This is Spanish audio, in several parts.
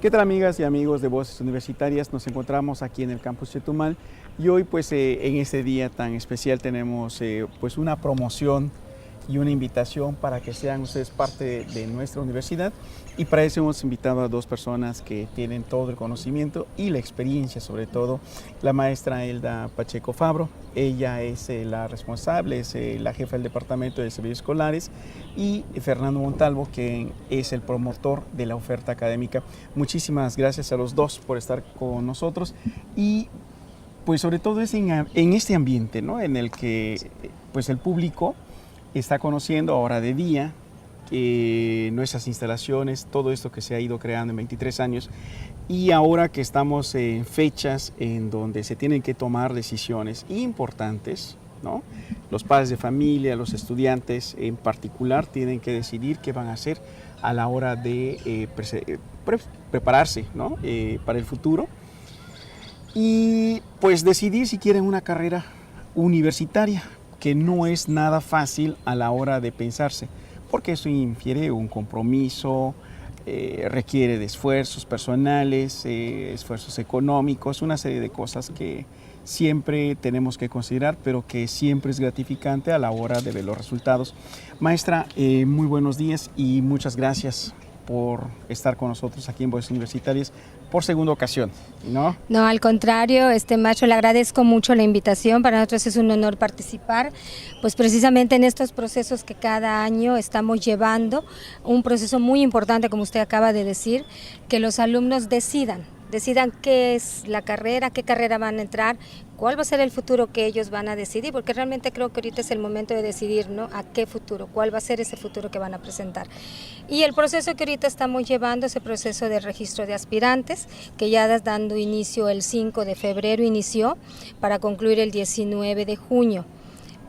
¿Qué tal, amigas y amigos de Voces Universitarias? Nos encontramos aquí en el campus Chetumal y hoy pues en este día tan especial tenemos pues una promoción y una invitación para que sean ustedes parte de nuestra universidad, y para eso hemos invitado a dos personas que tienen todo el conocimiento y la experiencia, sobre todo la maestra Elda Pacheco Fabro. Ella es la responsable, es la jefa del departamento de servicios escolares, y Fernando Montalvo, quien es el promotor de la oferta académica. Muchísimas gracias a los dos por estar con nosotros, y pues sobre todo es en este ambiente, ¿no?, en el que pues el público está conociendo ahora de día nuestras instalaciones, todo esto que se ha ido creando en 23 años, y ahora que estamos en fechas en donde se tienen que tomar decisiones importantes, ¿no? Los padres de familia, los estudiantes en particular, tienen que decidir qué van a hacer a la hora de prepararse, ¿no?, para el futuro, y pues decidir si quieren una carrera universitaria, que no es nada fácil a la hora de pensarse, porque eso infiere un compromiso, requiere de esfuerzos personales, esfuerzos económicos, una serie de cosas que siempre tenemos que considerar, pero que siempre es gratificante a la hora de ver los resultados. Maestra, muy buenos días y muchas gracias por estar con nosotros aquí en Voces Universitarias por segunda ocasión, ¿no? No, al contrario, maestro, le agradezco mucho la invitación. Para nosotros es un honor participar, pues precisamente en estos procesos que cada año estamos llevando, un proceso muy importante, como usted acaba de decir, que los alumnos decidan qué es la carrera, qué carrera van a entrar, cuál va a ser el futuro que ellos van a decidir, porque realmente creo que ahorita es el momento de decidir, ¿no?, a qué futuro, cuál va a ser ese futuro que van a presentar. Y el proceso que ahorita estamos llevando es el proceso de registro de aspirantes, que ya dando inicio el 5 de febrero inició, para concluir el 19 de junio.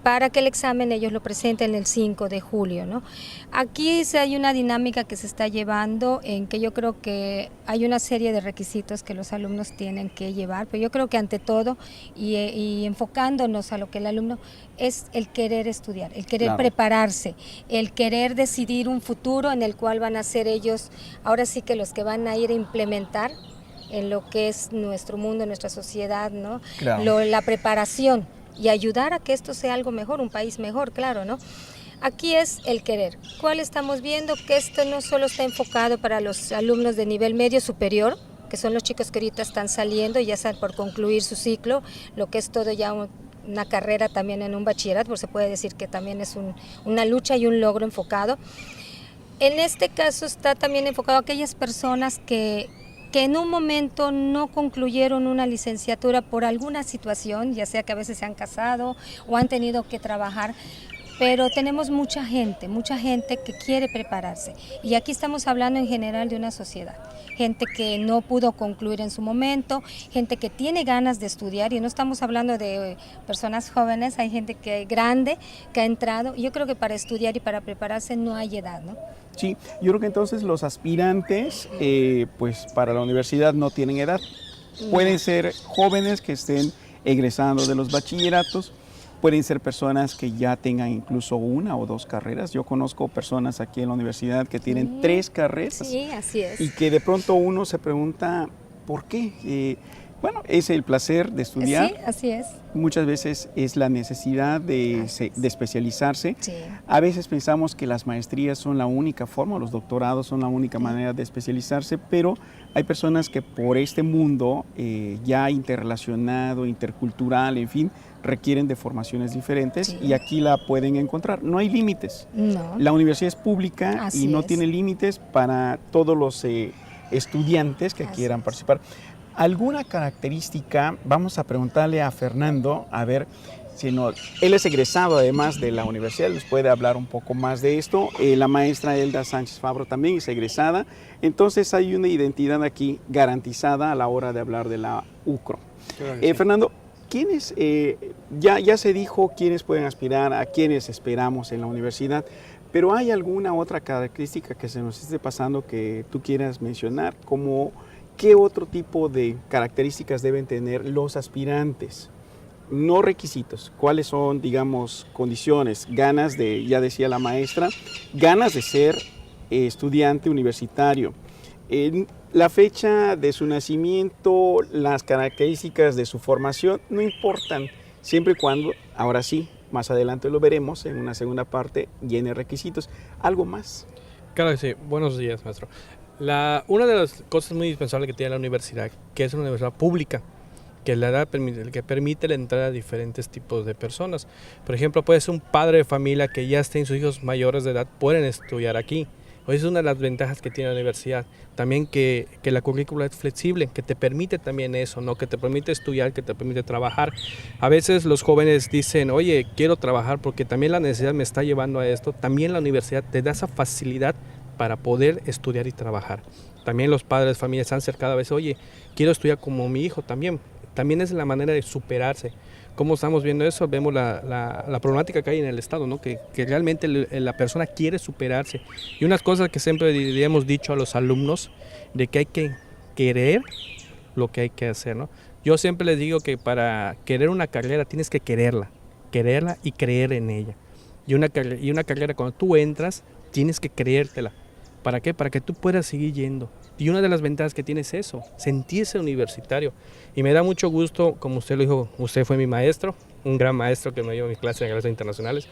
Para que el examen ellos lo presenten el 5 de julio, ¿no? Aquí hay una dinámica que se está llevando, en que yo creo que hay una serie de requisitos que los alumnos tienen que llevar, pero yo creo que ante todo, y enfocándonos a lo que el alumno, es el querer estudiar, el querer prepararse, el querer decidir un futuro en el cual van a ser ellos, ahora sí que los que van a ir a implementar en lo que es nuestro mundo, nuestra sociedad, ¿no? La preparación, y ayudar a que esto sea algo mejor, un país mejor, claro, ¿no? Aquí es el querer. ¿Cuál estamos viendo? Que esto no solo está enfocado para los alumnos de nivel medio superior, que son los chicos que ahorita están saliendo y ya están por concluir su ciclo, lo que es todo ya una carrera también en un bachillerato, pues se puede decir que también es una lucha y un logro enfocado. En este caso está también enfocado a aquellas personas que en un momento no concluyeron una licenciatura por alguna situación, ya sea que a veces se han casado o han tenido que trabajar, pero tenemos mucha gente que quiere prepararse, y aquí estamos hablando en general de una sociedad, gente que no pudo concluir en su momento, gente que tiene ganas de estudiar, y no estamos hablando de personas jóvenes, hay gente grande que ha entrado, y yo creo que para estudiar y para prepararse no hay edad, ¿no? Sí, yo creo que entonces los aspirantes, pues para la universidad no tienen edad. Pueden ser jóvenes que estén egresando de los bachilleratos, pueden ser personas que ya tengan incluso una o dos carreras. Yo conozco personas aquí en la universidad que tienen 3 carreras. Sí, así es. Y que de pronto uno se pregunta, ¿por qué? Bueno, es el placer de estudiar. Sí, así es. Muchas veces es la necesidad de especializarse. Sí. A veces pensamos que las maestrías son la única forma, los doctorados son la única manera de especializarse, pero hay personas que por este mundo ya interrelacionado, intercultural, en fin, requieren de formaciones diferentes, y aquí la pueden encontrar. No hay límites. No. La universidad es pública y no tiene límites para todos los estudiantes que quieran participar. ¿Alguna característica? Vamos a preguntarle a Fernando, a ver si él es egresado además de la universidad, nos puede hablar un poco más de esto. La maestra Elda Sánchez Fabro también es egresada, entonces hay una identidad aquí garantizada a la hora de hablar de la UCRO. Sí. Fernando, ¿quiénes, ya se dijo quiénes pueden aspirar, a quiénes esperamos en la universidad, pero hay alguna otra característica que se nos esté pasando que tú quieras mencionar, como qué otro tipo de características deben tener los aspirantes? No requisitos, cuáles son, digamos, condiciones, ganas de, ya decía la maestra, ganas de ser estudiante universitario, La fecha de su nacimiento, las características de su formación no importan, siempre y cuando, ahora sí, más adelante lo veremos en una segunda parte, llene requisitos. ¿Algo más? Claro que sí. Buenos días, maestro. Una de las cosas muy indispensables que tiene la universidad, que es una universidad pública, que permite la entrada a diferentes tipos de personas. Por ejemplo, puede ser un padre de familia que ya estén sus hijos mayores de edad, pueden estudiar aquí. Es una de las ventajas que tiene la universidad. También que la currícula es flexible, que te permite también eso, ¿no? Que te permite estudiar, que te permite trabajar. A veces los jóvenes dicen, oye, quiero trabajar porque también la necesidad me está llevando a esto. También la universidad te da esa facilidad para poder estudiar y trabajar. También los padres de familia se han acercado a veces, oye, quiero estudiar como mi hijo también. También es la manera de superarse. ¿Cómo estamos viendo eso? Vemos la problemática que hay en el Estado, ¿no? Que realmente la persona quiere superarse. Y unas cosas que siempre le hemos dicho a los alumnos, de que hay que querer lo que hay que hacer, ¿no? Yo siempre les digo que para querer una carrera tienes que quererla y creer en ella. Y una carrera cuando tú entras, tienes que creértela. ¿Para qué? Para que tú puedas seguir yendo. Y una de las ventajas que tiene es eso, sentirse universitario. Y me da mucho gusto, como usted lo dijo, usted fue mi maestro, un gran maestro que me dio mis clases de relaciones internacionales,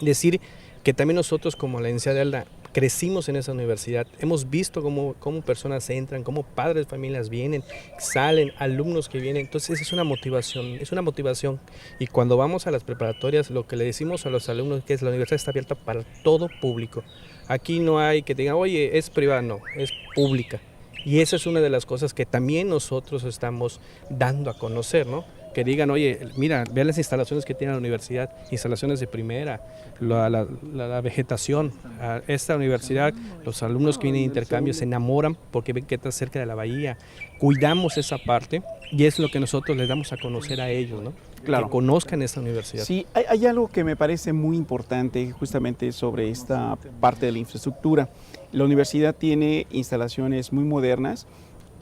decir que también nosotros como la Universidad de Elda crecimos en esa universidad, hemos visto cómo personas entran, cómo padres de familias vienen, salen, alumnos que vienen, entonces es una motivación. Y cuando vamos a las preparatorias, lo que le decimos a los alumnos es que la universidad está abierta para todo público. Aquí no hay que digan, oye, es privada, no, es pública. Y esa es una de las cosas que también nosotros estamos dando a conocer, ¿no? Que digan, oye, mira, vean las instalaciones que tiene la universidad, instalaciones de primera, la vegetación. A esta universidad, los alumnos que vienen de intercambio se enamoran porque ven que está cerca de la bahía. Cuidamos esa parte y es lo que nosotros les damos a conocer a ellos, ¿no? Claro. Que conozcan esta universidad. Sí, hay algo que me parece muy importante justamente sobre esta parte de la infraestructura. La universidad tiene instalaciones muy modernas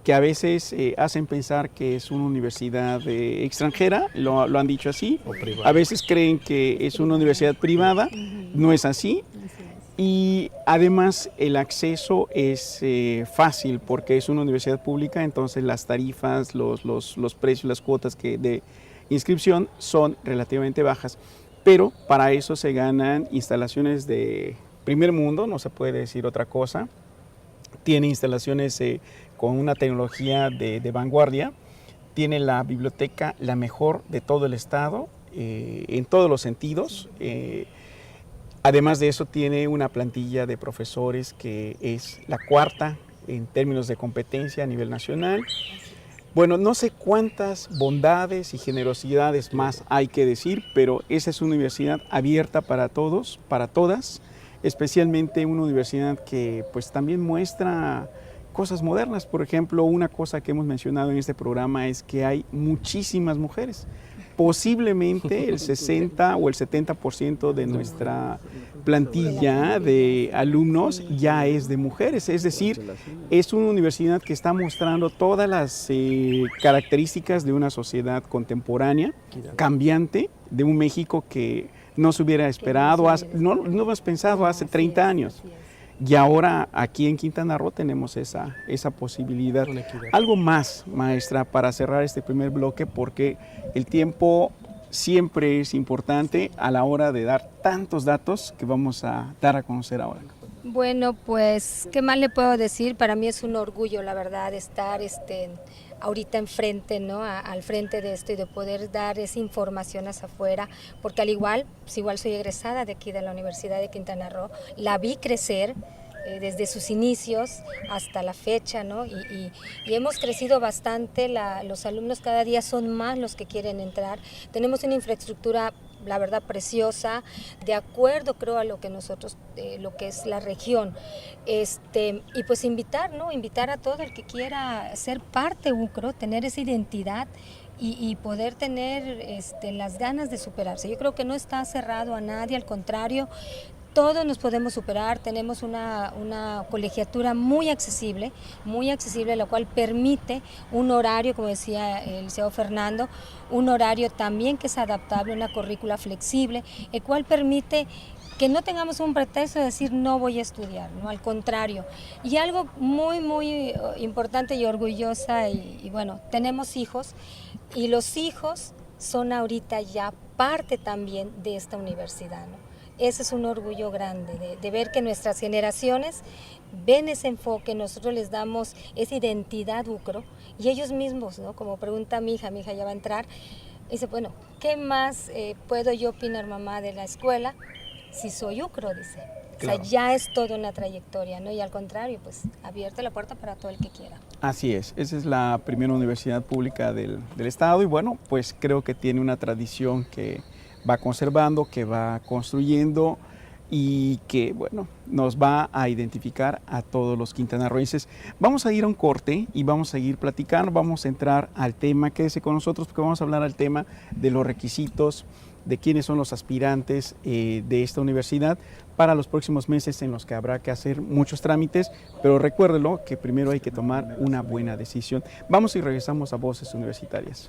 que a veces hacen pensar que es una universidad extranjera, lo han dicho así. A veces creen que es una universidad privada, no es así. Y además el acceso es fácil porque es una universidad pública, entonces las tarifas, los precios, las cuotas de inscripción son relativamente bajas. Pero para eso se ganan instalaciones de primer mundo, no se puede decir otra cosa. Tiene instalaciones con una tecnología de vanguardia, tiene la biblioteca la mejor de todo el estado, en todos los sentidos. Además de eso tiene una plantilla de profesores que es la cuarta en términos de competencia a nivel nacional. Bueno, no sé cuántas bondades y generosidades más hay que decir, pero esa es una universidad abierta para todos, para todas, especialmente una universidad que pues también muestra cosas modernas. Por ejemplo, una cosa que hemos mencionado en este programa es que hay muchísimas mujeres. Posiblemente el 60 o el 70% de nuestra plantilla de alumnos ya es de mujeres, es decir, es una universidad que está mostrando todas las características de una sociedad contemporánea, cambiante, de un México que no se hubiera esperado, no hemos pensado hace 30 años. Y ahora aquí en Quintana Roo tenemos esa posibilidad. Algo más, maestra, para cerrar este primer bloque, porque el tiempo siempre es importante a la hora de dar tantos datos que vamos a dar a conocer ahora. Bueno, pues, ¿qué más le puedo decir? Para mí es un orgullo, la verdad, estar ahorita enfrente, ¿no? Al frente de esto y de poder dar esa información hacia afuera, porque al igual soy egresada de aquí de la Universidad de Quintana Roo, la vi crecer desde sus inicios hasta la fecha, ¿no? Y hemos crecido bastante, los alumnos cada día son más los que quieren entrar, tenemos una infraestructura, la verdad, preciosa, de acuerdo creo a lo que nosotros, lo que es la región, y pues invitar a todo el que quiera ser parte, creo, tener esa identidad y poder tener las ganas de superarse. Yo creo que no está cerrado a nadie, al contrario, todos nos podemos superar, tenemos una colegiatura muy accesible, lo cual permite un horario, como decía el licenciado Fernando, un horario también que es adaptable, una currícula flexible, el cual permite que no tengamos un pretexto de decir no voy a estudiar, no, al contrario. Y algo muy importante y orgullosa, y bueno, tenemos hijos, y los hijos son ahorita ya parte también de esta universidad, ¿no? Ese es un orgullo grande, de ver que nuestras generaciones ven ese enfoque, nosotros les damos esa identidad UCRO, y ellos mismos, ¿no? Como pregunta mi hija ya va a entrar, dice, bueno, ¿qué más puedo yo opinar, mamá, de la escuela si soy UCRO? Dice. Claro. O sea, ya es toda una trayectoria, ¿no? Y al contrario, pues abierta la puerta para todo el que quiera. Así es, esa es la primera universidad pública del estado, y bueno, pues creo que tiene una tradición que va conservando, que va construyendo y que, bueno, nos va a identificar a todos los quintanarroenses. Vamos a ir a un corte y vamos a seguir platicando, vamos a entrar al tema, quédese con nosotros porque vamos a hablar al tema de los requisitos, de quiénes son los aspirantes de esta universidad para los próximos meses en los que habrá que hacer muchos trámites, pero recuérdelo que primero hay que tomar una buena decisión. Vamos y regresamos a Voces Universitarias.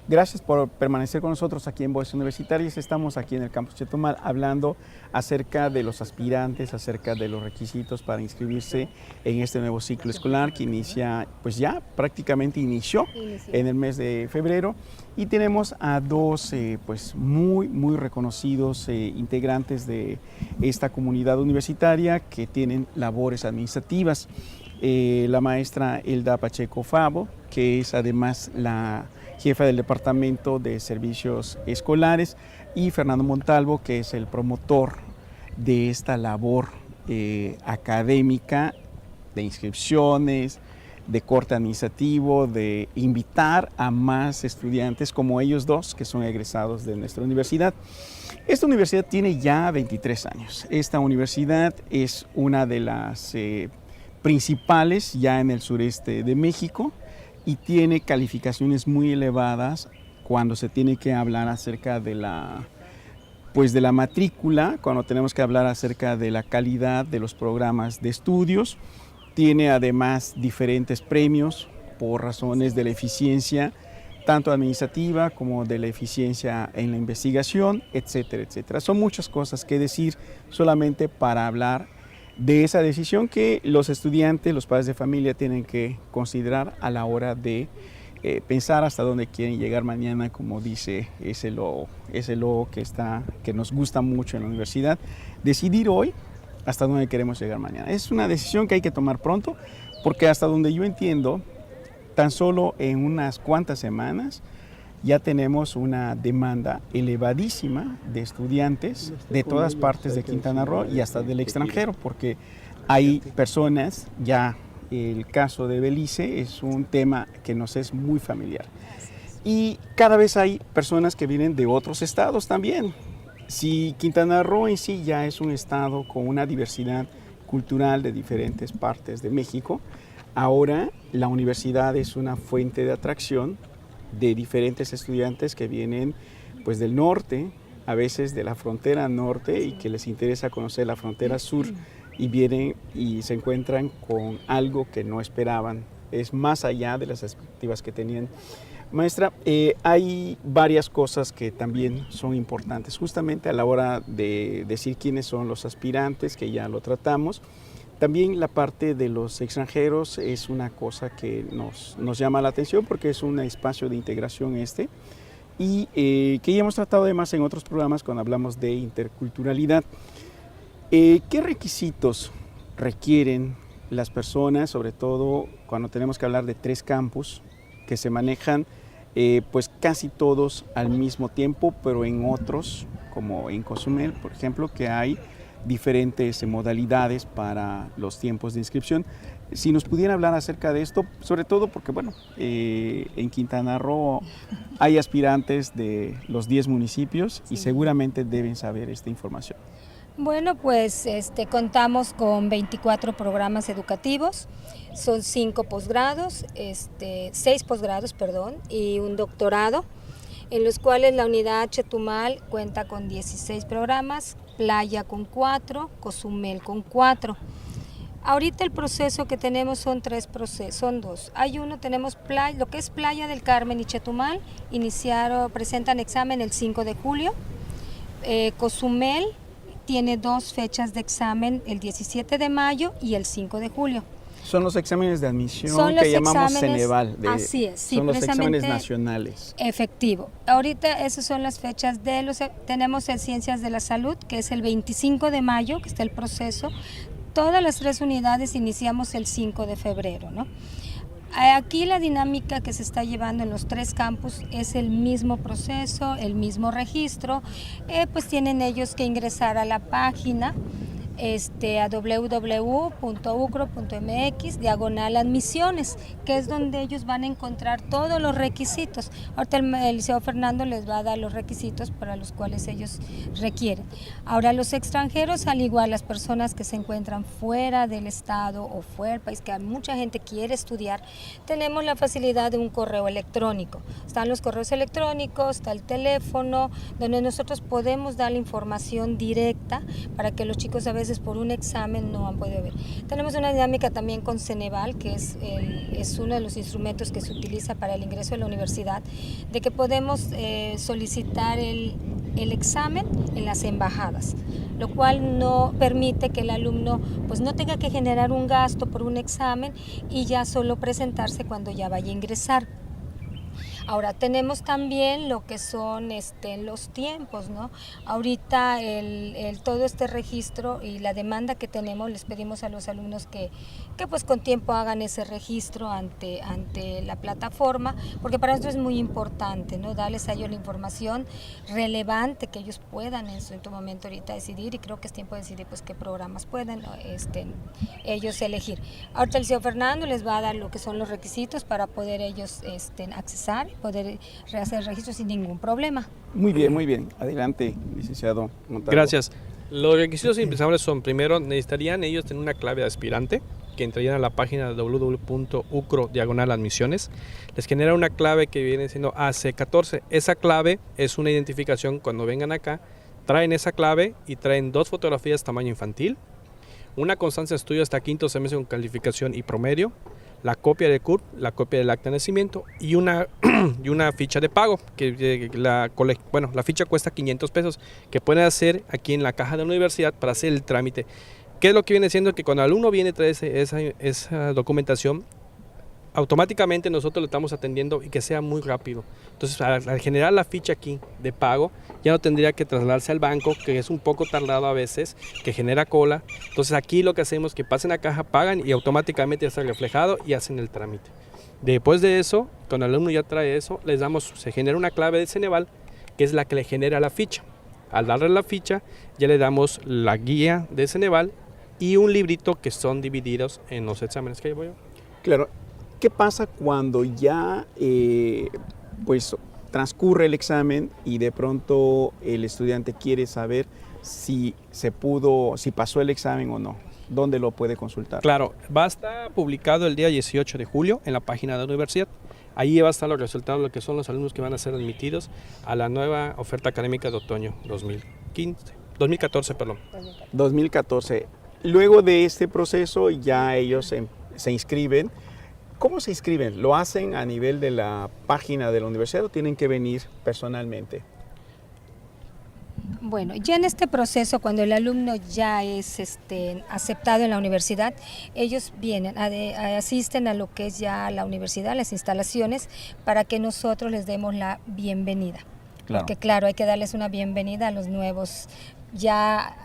Gracias por permanecer con nosotros aquí en Voces Universitarias. Estamos aquí en el campus Chetumal hablando acerca de los aspirantes, acerca de los requisitos para inscribirse en este nuevo ciclo escolar que inicia, pues ya prácticamente inició en el mes de febrero. Y tenemos a dos pues muy reconocidos integrantes de esta comunidad universitaria que tienen labores administrativas. La maestra Elda Pacheco Favo, que es además la jefa del Departamento de Servicios Escolares, y Fernando Montalvo, que es el promotor de esta labor académica de inscripciones, de corte administrativo, de invitar a más estudiantes como ellos dos, que son egresados de nuestra universidad. Esta universidad tiene ya 23 años. Esta universidad es una de las principales ya en el sureste de México, y tiene calificaciones muy elevadas cuando se tiene que hablar acerca de la matrícula, cuando tenemos que hablar acerca de la calidad de los programas de estudios. Tiene además diferentes premios por razones de la eficiencia, tanto administrativa como de la eficiencia en la investigación, etcétera, etcétera. Son muchas cosas que decir solamente para hablar de esa decisión que los estudiantes, los padres de familia tienen que considerar a la hora de pensar hasta dónde quieren llegar mañana, como dice ese logo que nos gusta mucho en la universidad, decidir hoy hasta dónde queremos llegar mañana. Es una decisión que hay que tomar pronto, porque hasta donde yo entiendo, tan solo en unas cuantas semanas ya tenemos una demanda elevadísima de estudiantes de todas partes de Quintana Roo y hasta del extranjero, porque hay personas, ya el caso de Belice es un tema que nos es muy familiar. Y cada vez hay personas que vienen de otros estados también. Si Quintana Roo en sí ya es un estado con una diversidad cultural de diferentes partes de México, ahora la universidad es una fuente de atracción de diferentes estudiantes que vienen pues del norte, a veces de la frontera norte y que les interesa conocer la frontera sur y vienen y se encuentran con algo que no esperaban. Es más allá de las expectativas que tenían. Maestra, hay varias cosas que también son importantes, justamente a la hora de decir quiénes son los aspirantes, que ya lo tratamos. También la parte de los extranjeros es una cosa que nos llama la atención porque es un espacio de integración y que ya hemos tratado además en otros programas cuando hablamos de interculturalidad. ¿Qué requisitos requieren las personas, sobre todo cuando tenemos que hablar de 3 campus que se manejan pues casi todos al mismo tiempo, pero en otros, como en Cozumel, por ejemplo, que hay diferentes modalidades para los tiempos de inscripción? Si nos pudiera hablar acerca de esto, sobre todo porque, bueno, en Quintana Roo hay aspirantes de los 10 municipios y seguramente deben saber esta información. Bueno, pues contamos con 24 programas educativos, son 5 posgrados, 6 posgrados, y un doctorado, en los cuales la unidad Chetumal cuenta con 16 programas, Playa con 4, Cozumel con 4. Ahorita el proceso que tenemos son 3 procesos, son 2. Hay uno, tenemos lo que es Playa del Carmen y Chetumal, presentan examen el 5 de julio, Cozumel tiene 2 fechas de examen, el 17 de mayo y el 5 de julio. Son los exámenes de admisión que llamamos Ceneval. Así es, sí, son los exámenes nacionales. Efectivo. Ahorita esas son las fechas tenemos el Ciencias de la Salud, que es el 25 de mayo, que está el proceso. Todas las 3 unidades iniciamos el 5 de febrero, ¿no? Aquí la dinámica que se está llevando en los 3 campus es el mismo proceso, el mismo registro, pues tienen ellos que ingresar a la página a www.ucro.mx/admisiones, que es donde ellos van a encontrar todos los requisitos. Ahorita el licenciado Fernando les va a dar los requisitos para los cuales ellos requieren. Ahora, los extranjeros, al igual las personas que se encuentran fuera del estado o fuera del país, que mucha gente quiere estudiar, tenemos la facilidad de un correo electrónico. Están los correos electrónicos, está el teléfono, donde nosotros podemos dar la información directa para que los chicos a veces por un examen no han podido ver. Tenemos una dinámica también con Ceneval, que es uno de los instrumentos que se utiliza para el ingreso a la universidad, de que podemos solicitar el examen en las embajadas, lo cual no permite que el alumno pues no tenga que generar un gasto por un examen y ya solo presentarse cuando ya vaya a ingresar. Ahora tenemos también lo que son los tiempos, ¿no? Ahorita todo este registro y la demanda que tenemos, les pedimos a los alumnos que pues con tiempo hagan ese registro ante la plataforma, porque para nosotros es muy importante, ¿no? Darles a ellos la información relevante que ellos puedan en su momento ahorita decidir, y creo que es tiempo de decidir pues qué programas pueden ellos elegir. Ahorita el señor Fernando les va a dar lo que son los requisitos para poder ellos accesar, poder rehacer el registro sin ningún problema. Muy bien, muy bien. Adelante, licenciado Montalvo. Gracias. Los requisitos indispensables son, primero, necesitarían ellos tener una clave de aspirante, que entrarían a la página www.ucro/admisiones. Les genera una clave que viene siendo AC14. Esa clave es una identificación. Cuando vengan acá, traen esa clave y traen 2 fotografías tamaño infantil, una constancia de estudio hasta 5º semestre con calificación y promedio, la copia del CURP, la copia del acta de nacimiento y una ficha de pago, que la ficha cuesta 500 pesos, que pueden hacer aquí en la caja de la universidad para hacer el trámite. ¿Qué es lo que viene siendo? Que cuando el alumno viene a traer esa documentación, automáticamente nosotros le estamos atendiendo y que sea muy rápido. Entonces, al generar la ficha aquí de pago, ya no tendría que trasladarse al banco, que es un poco tardado a veces, que genera cola. Entonces, aquí lo que hacemos es que pasen a caja, pagan y automáticamente ya está reflejado y hacen el trámite. Después de eso, cuando el alumno ya trae eso, se genera una clave de Ceneval, que es la que le genera la ficha. Al darle la ficha, ya le damos la guía de Ceneval y un librito que son divididos en los exámenes que llevo yo. Claro. ¿Qué pasa cuando ya pues transcurre el examen y de pronto el estudiante quiere saber si pasó el examen o no? ¿Dónde lo puede consultar? Claro, va a estar publicado el día 18 de julio en la página de la universidad. Ahí va a estar los resultados de lo que son los alumnos que van a ser admitidos a la nueva oferta académica de otoño 2014, perdón. 2014. Luego de este proceso ya ellos se inscriben. ¿Cómo se inscriben? ¿Lo hacen a nivel de la página de la universidad o tienen que venir personalmente? Bueno, ya en este proceso, cuando el alumno ya es aceptado en la universidad, ellos vienen, asisten a lo que es ya la universidad, las instalaciones, para que nosotros les demos la bienvenida. Claro. Porque claro, hay que darles una bienvenida a los nuevos ya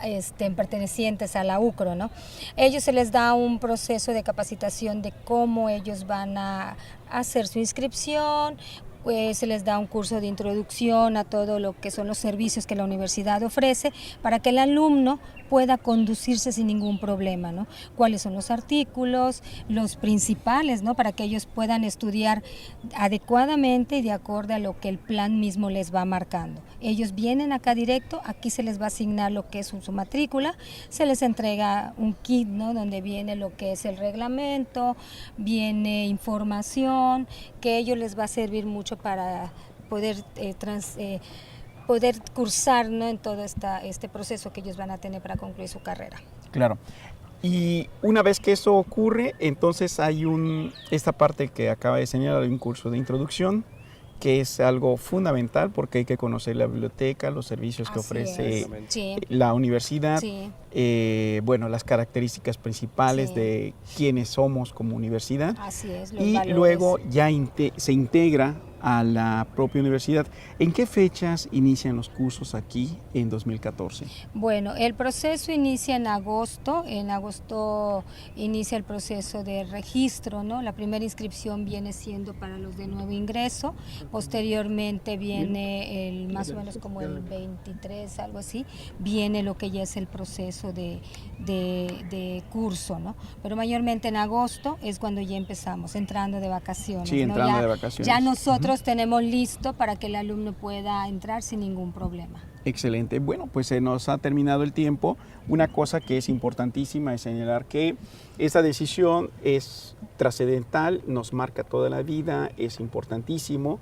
pertenecientes a la UCRO, ¿no? Ellos se les da un proceso de capacitación de cómo ellos van a hacer su inscripción. Pues se les da un curso de introducción a todo lo que son los servicios que la universidad ofrece para que el alumno pueda conducirse sin ningún problema, ¿no? Cuáles son los artículos, los principales, ¿no? Para que ellos puedan estudiar adecuadamente y de acuerdo a lo que el plan mismo les va marcando. Ellos vienen acá directo, aquí se les va a asignar lo que es su matrícula, se les entrega un kit, ¿no? Donde viene lo que es el reglamento, viene información que a ellos les va a servir mucho para poder poder cursar, ¿no? En todo este proceso que ellos van a tener para concluir su carrera. Claro. Y una vez que eso ocurre, entonces hay esta parte que acaba de señalar, un curso de introducción, que es algo fundamental porque hay que conocer la biblioteca, los servicios que ofrece la universidad, bueno, las características principales de quiénes somos como universidad. Así es, y valores. Luego ya se integra a la propia universidad. ¿En qué fechas inician los cursos aquí en 2014? Bueno, el proceso inicia en agosto. En agosto inicia el proceso de registro, ¿no? La primera inscripción viene siendo para los de nuevo ingreso. Posteriormente viene más o menos como el 23, algo así, viene lo que ya es el proceso de curso, ¿no? Pero mayormente en agosto es cuando ya empezamos, entrando de vacaciones. Sí, entrando ¿no? de vacaciones. Ya nosotros tenemos listo para que el alumno pueda entrar sin ningún problema. Excelente. Bueno, pues se nos ha terminado el tiempo. Una cosa que es importantísima es señalar que esta decisión es trascendental, nos marca toda la vida, es importantísimo.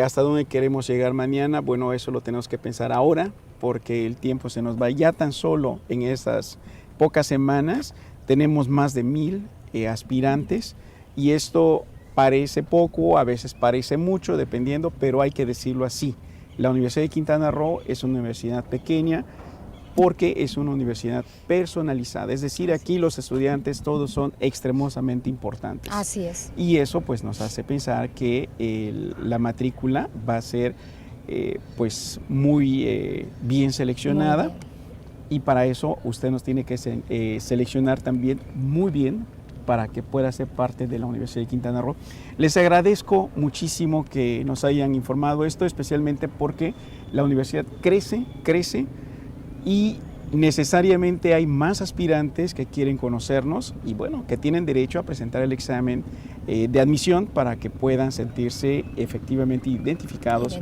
Hasta dónde queremos llegar mañana, bueno, eso lo tenemos que pensar ahora, porque el tiempo se nos va. Ya tan solo en esas pocas semanas tenemos más de 1000 aspirantes y esto parece poco, a veces parece mucho, dependiendo, pero hay que decirlo así. La Universidad de Quintana Roo es una universidad pequeña porque es una universidad personalizada, es decir, aquí los estudiantes todos son extremadamente importantes. Así es. Y eso pues nos hace pensar que la matrícula va a ser pues muy bien seleccionada. Muy bien. Y para eso usted nos tiene que seleccionar también muy bien para que pueda ser parte de la Universidad de Quintana Roo. Les agradezco muchísimo que nos hayan informado esto, especialmente porque la universidad crece y necesariamente hay más aspirantes que quieren conocernos y bueno, que tienen derecho a presentar el examen de admisión para que puedan sentirse efectivamente identificados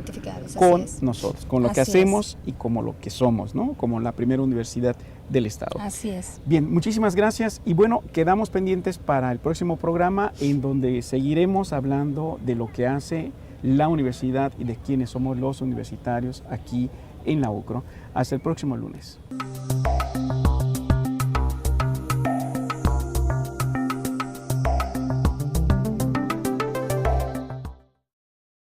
con nosotros, con lo que hacemos y como lo que somos, ¿no? Como la primera universidad del estado. Así es. Bien, muchísimas gracias y bueno, quedamos pendientes para el próximo programa en donde seguiremos hablando de lo que hace la universidad y de quiénes somos los universitarios aquí en la UCRO. Hasta el próximo lunes.